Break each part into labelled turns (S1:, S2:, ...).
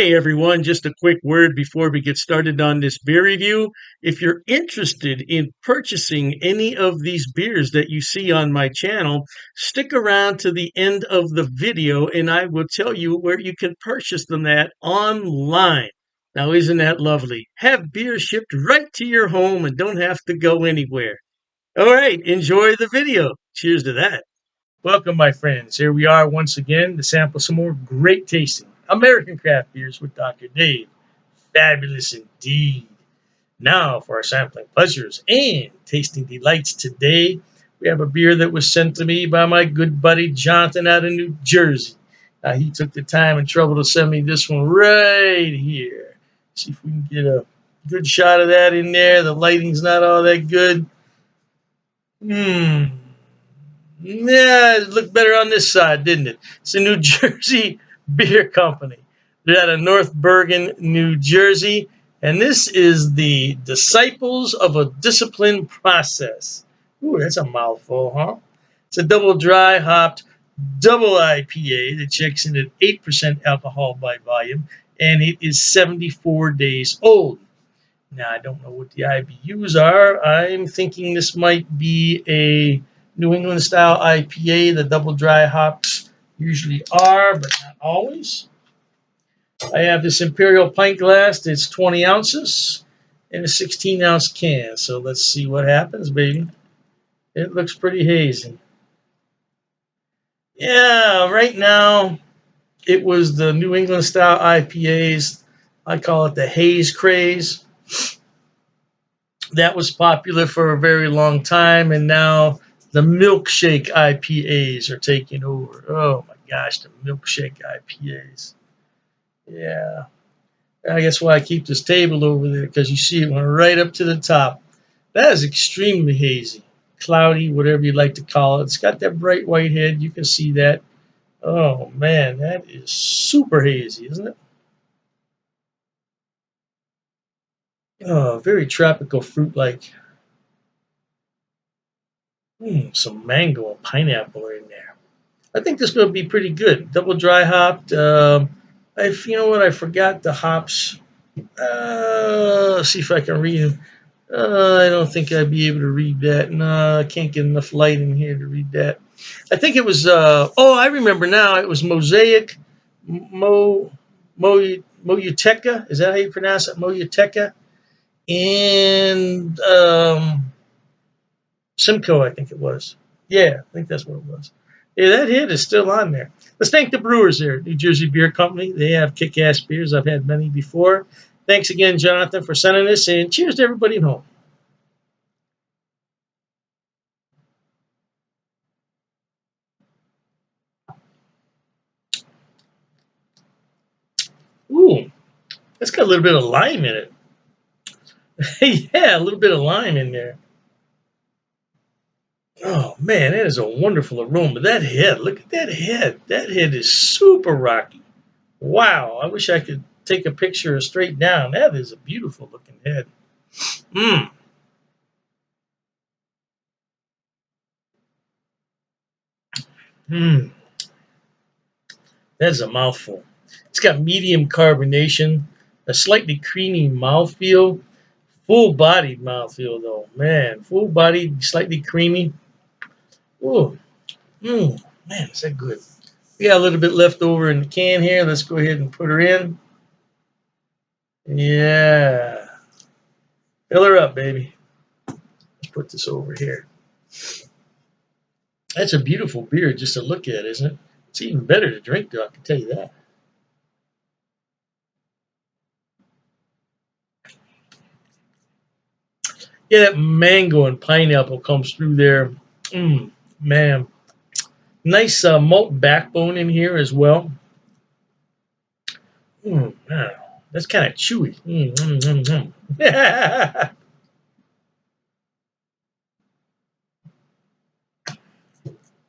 S1: Hey everyone, just a quick word before we get started on this beer review. If you're interested in purchasing any of these beers that you see on my channel, stick around to the end of the video and I will tell you where you can purchase them at online. Now, isn't that lovely? Have beer shipped right to your home and don't have to go anywhere. All right, enjoy the video. Cheers to that. Welcome, my friends. Here we are once again to sample some more great tasting American craft beers with Dr. Dave. Fabulous indeed. Now for our sampling pleasures and tasting delights today, we have a beer that was sent to me by my good buddy Jonathan out of New Jersey. He took the time and trouble to send me this one right here. See if we can get a good shot of that in there. The lighting's not all that good. Yeah, it looked better on this side, didn't it? It's a New Jersey beer company. They're out of North Bergen, New Jersey. And this is the Disciples of a Disciplined Process. Ooh, that's a mouthful, huh? It's a double dry hopped double IPA that checks in at 8% alcohol by volume. And it is 74 days old. Now, I don't know what the IBUs are. I'm thinking this might be a New England style IPA. The double dry hops usually are, but not always. I have this Imperial pint glass that's 20 ounces in a 16-ounce can. So let's see what happens, baby. It looks pretty hazy. Yeah, right now it was the New England style IPAs. I call it the haze craze. That was popular for a very long time, and now the milkshake IPAs are taking over. Oh my gosh, the milkshake IPAs. Yeah. I guess why I keep this table over there, because you see it went right up to the top. That is extremely hazy, cloudy, whatever you like to call it. It's got that bright white head. You can see that. Oh man, that is super hazy, isn't it? Oh, very tropical fruit like. Some mango and pineapple are in there. I think this is going to be pretty good. Double dry hopped. You know what? I forgot the hops. Let's see if I can read them. I don't think I'd be able to read that. No, I can't get enough light in here to read that. I think it was. I remember now. It was Mosaic, Motueka. Is that how you pronounce it? Motueka and Simcoe, I think it was. Yeah, I think that's what it was. Yeah, that hit is still on there. Let's thank the brewers there, New Jersey Beer Company. They have kick-ass beers. I've had many before. Thanks again, Jonathan, for sending this, and cheers to everybody at home. Ooh, that's got a little bit of lime in it. Yeah, a little bit of lime in there. Oh, man, that is a wonderful aroma. That head, look at that head. That head is super rocky. Wow, I wish I could take a picture straight down. That is a beautiful looking head. Mmm. Mmm. That's a mouthful. It's got medium carbonation, a slightly creamy mouthfeel, full-bodied mouthfeel though. Man, full-bodied, slightly creamy. Ooh, man, is that good? We got a little bit left over in the can here. Let's go ahead and put her in. Yeah. Fill her up, baby. Let's put this over here. That's a beautiful beer just to look at, isn't it? It's even better to drink, though, I can tell you that. Yeah, that mango and pineapple comes through there. Man. Nice malt backbone in here as well. Man, that's kind of chewy.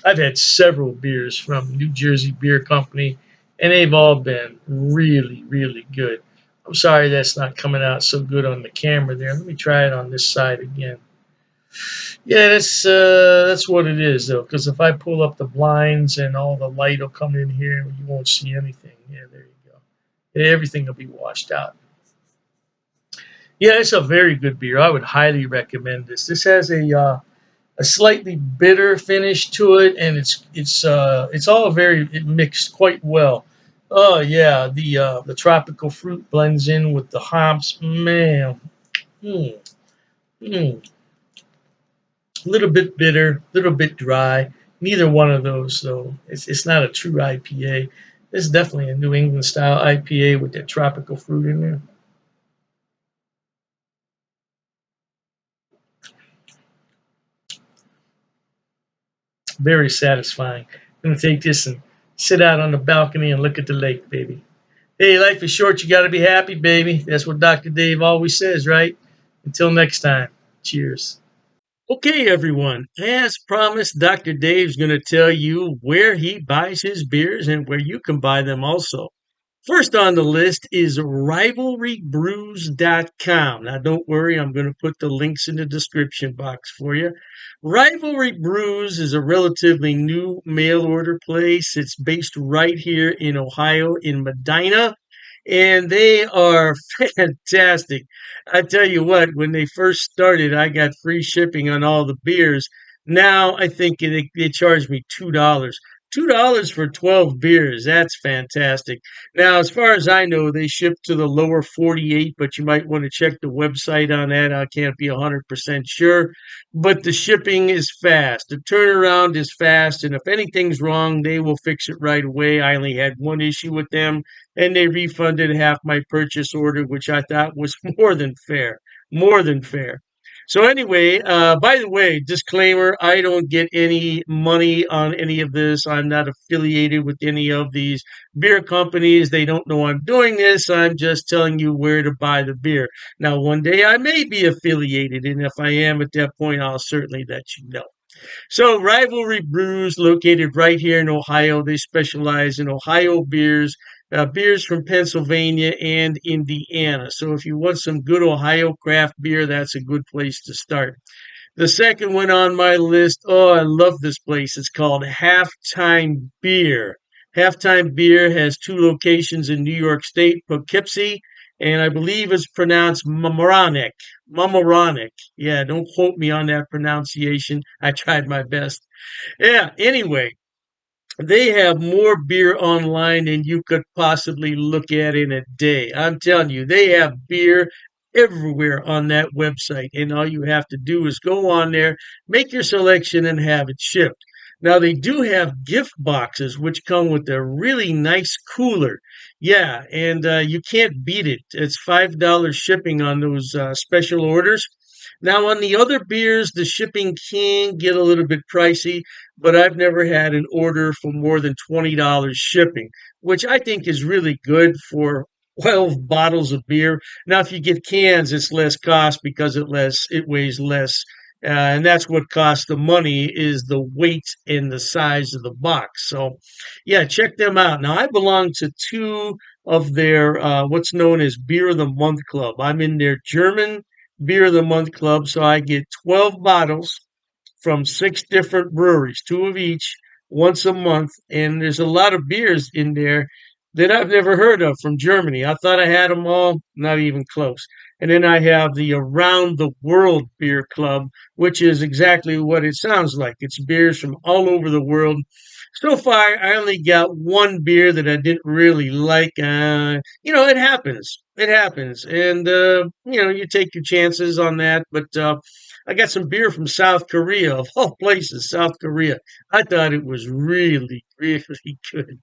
S1: I've had several beers from New Jersey Beer Company, and they've all been really, really good. I'm sorry that's not coming out so good on the camera there. Let me try it on this side again. Yeah, that's what it is though. Because if I pull up the blinds and all the light will come in here, you won't see anything. Yeah, there you go. Everything will be washed out. Yeah, it's a very good beer. I would highly recommend this. This has a slightly bitter finish to it, and it's all very it mixed quite well. Oh yeah, the tropical fruit blends in with the hops. Man, mm, mm. A little bit bitter, a little bit dry. Neither one of those, though. It's not a true IPA. It's definitely a New England style IPA with that tropical fruit in there. Very satisfying. I'm gonna take this and sit out on the balcony and look at the lake, baby. Hey, life is short. You got to be happy, baby. That's what Dr. Dave always says, right? Until next time. Cheers. Okay, everyone. As promised, Dr. Dave's going to tell you where he buys his beers and where you can buy them also. First on the list is rivalrybrews.com. Now, don't worry, I'm going to put the links in the description box for you. Rivalry Brews is a relatively new mail order place. It's based right here in Ohio, in Medina, and they are fantastic. I tell you what, when they first started, I got free shipping on all the beers. Now I think they charge me $2. $2 for 12 beers. That's fantastic. Now, as far as I know, they ship to the lower 48, but you might want to check the website on that. I can't be 100% sure, but the shipping is fast. The turnaround is fast, and if anything's wrong, they will fix it right away. I only had one issue with them, and they refunded half my purchase order, which I thought was more than fair. More than fair. So anyway, by the way, disclaimer: I don't get any money on any of this. I'm not affiliated with any of these beer companies. They don't know I'm doing this. I'm just telling you where to buy the beer. Now, one day I may be affiliated, and if I am at that point, I'll certainly let you know. So, Rivalry Brews, located right here in Ohio, they specialize in Ohio beers, beers from Pennsylvania and Indiana. So, if you want some good Ohio craft beer, that's a good place to start. The second one on my list, oh, I love this place. It's called Halftime Beer. Halftime Beer has two locations in New York State, Poughkeepsie, and I believe it's pronounced Mamaroneck. Mamaroneck. Yeah, don't quote me on that pronunciation. I tried my best. Yeah, anyway, they have more beer online than you could possibly look at in a day. I'm telling you, they have beer everywhere on that website. And all you have to do is go on there, make your selection, and have it shipped. Now, they do have gift boxes, which come with a really nice cooler. Yeah, and you can't beat it. It's $5 shipping on those special orders. Now, on the other beers, the shipping can get a little bit pricey, but I've never had an order for more than $20 shipping, which I think is really good for 12 bottles of beer. Now, if you get cans, it's less cost because it weighs less. And that's what costs the money is the weight and the size of the box. So, yeah, check them out. Now, I belong to two of their what's known as Beer of the Month Club. I'm in their German Beer of the Month Club, so I get 12 bottles from six different breweries, two of each, once a month. And there's a lot of beers in there that I've never heard of from Germany. I thought I had them all, not even close. And then I have the Around the World Beer Club, which is exactly what it sounds like. It's beers from all over the world. So far, I only got one beer that I didn't really like. It happens. It happens. And, you take your chances on that. But I got some beer from South Korea, of all places, South Korea. I thought it was really, really good.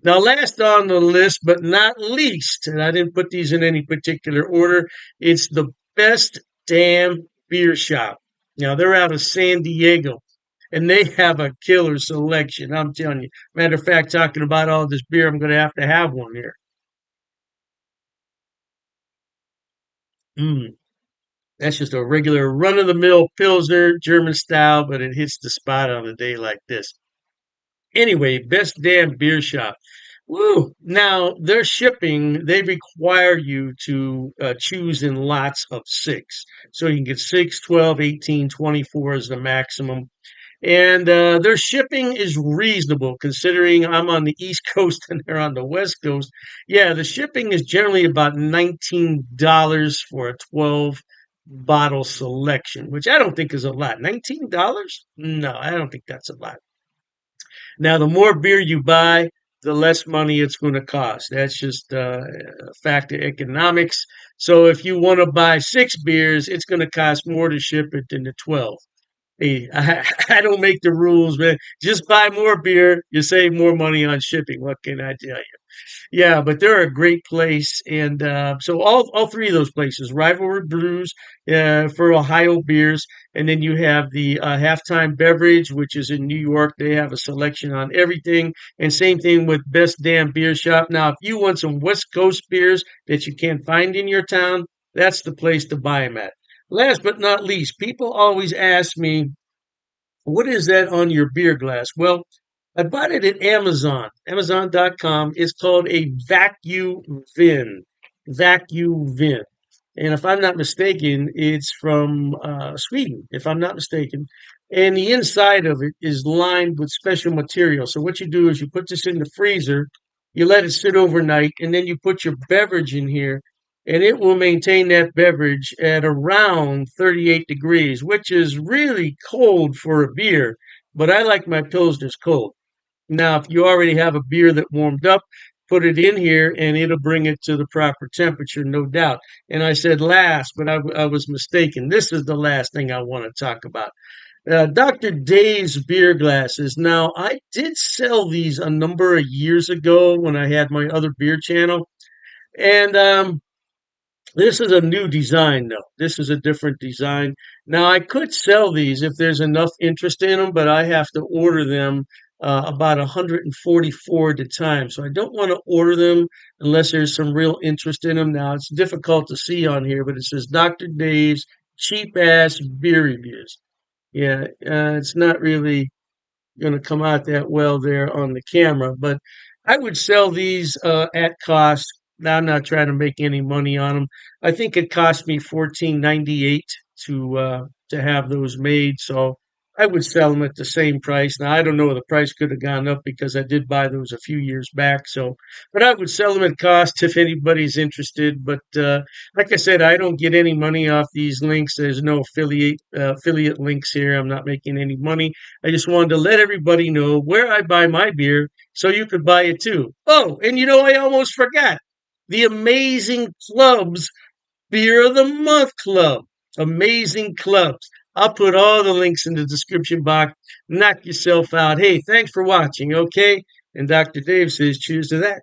S1: Now, last on the list, but not least, and I didn't put these in any particular order, it's the Best Damn Beer Shop. Now, they're out of San Diego, and they have a killer selection. I'm telling you. Matter of fact, talking about all this beer, I'm going to have one here. Mm, that's just a regular run of the mill Pilsner, German style, but it hits the spot on a day like this. Anyway, Best Damn Beer Shop. Woo! Now, their shipping, they require you to choose in lots of six. So you can get 6, 12, 18, 24 is the maximum. And their shipping is reasonable considering I'm on the East Coast and they're on the West Coast. Yeah, the shipping is generally about $19 for a 12 bottle selection, which I don't think is a lot. $19? No, I don't think that's a lot. Now, the more beer you buy, the less money it's going to cost. That's just a fact of economics. So if you want to buy six beers, it's going to cost more to ship it than the 12. Hey, I don't make the rules, man. Just buy more beer. You save more money on shipping. What can I tell you? Yeah, but they're a great place, and so all three of those places, Rivalry Brews for Ohio beers, and then you have the Halftime Beverage, which is in New York. They have a selection on everything, and same thing with Best Damn Beer Shop. Now, if you want some West Coast beers that you can't find in your town, that's the place to buy them at. Last but not least, people always ask me, what is that on your beer glass? Well, I bought it at Amazon, Amazon.com. It's called a vacuum vin. Vacuum vin. And if I'm not mistaken, it's from Sweden, if I'm not mistaken. And the inside of it is lined with special material. So what you do is you put this in the freezer, you let it sit overnight, and then you put your beverage in here, and it will maintain that beverage at around 38 degrees, which is really cold for a beer. But I like my pilsners cold. Now, if you already have a beer that warmed up, put it in here and it'll bring it to the proper temperature, no doubt. And I said last, but I was mistaken. This is the last thing I want to talk about. Dr. Dave's beer glasses. Now, I did sell these a number of years ago when I had my other beer channel. And this is a new design, though. This is a different design. Now, I could sell these if there's enough interest in them, but I have to order them about 144 at a time. So I don't want to order them unless there's some real interest in them. Now, it's difficult to see on here, but it says Dr. Dave's cheap ass beer reviews. Yeah, it's not really going to come out that well there on the camera. But I would sell these at cost. Now I'm not trying to make any money on them. I think it cost me 14.98 to have those made. So I would sell them at the same price. Now I don't know, the price could have gone up because I did buy those a few years back. So, but I would sell them at cost if anybody's interested. But like I said, I don't get any money off these links. There's no affiliate links here. I'm not making any money. I just wanted to let everybody know where I buy my beer so you could buy it too. Oh, and you know, I almost forgot the Amazing Clubs Beer of the Month Club. Amazing Clubs. I'll put all the links in the description box. Knock yourself out. Hey, thanks for watching, okay? And Dr. Dave says, cheers to that.